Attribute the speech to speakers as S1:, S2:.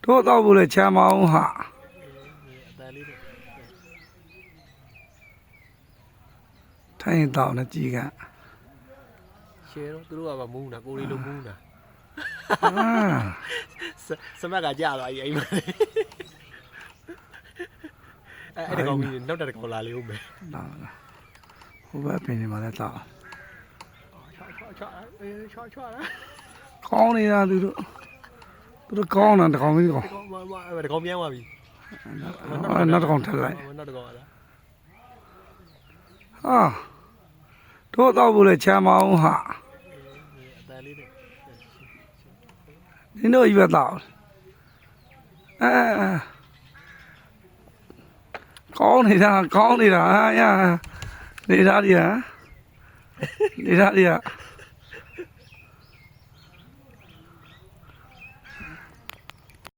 S1: တို့တော့ဘူးလေချမ်းမအောင်ဟာထိုင်တော့နေကြည့်က
S2: ရှယ်တော့သူတို့ကမူးတာကိုရီလိုမူးတာ
S1: အာ
S2: စမက်ကကြာသွားပြီအိမ်မှာအဲ့ဒီကောင်ကြီးနောက်တက်ကောင်လာလေးဦးမယ်
S1: တော့ဟိုဘက်ပင်နေမှာလဲတော့
S2: ချောလား
S1: ကောင်းနေတာသူတို့ကောင်းတာတကောင်ကြီးကောင်း
S2: ဒီကောင်ပြန်သွားပြီ
S1: နောက်တကောင်ထက်လိုက်
S2: နောက်တကောင်လား
S1: ဟာတို့တော့ဘူးလေချမ်းမအောင်ဟာ
S2: အတန်လေးနဲ့
S1: နင်တို့ကြီးပဲတော့ကောင်းနေတာဟာရနေတာဒီသားတွေက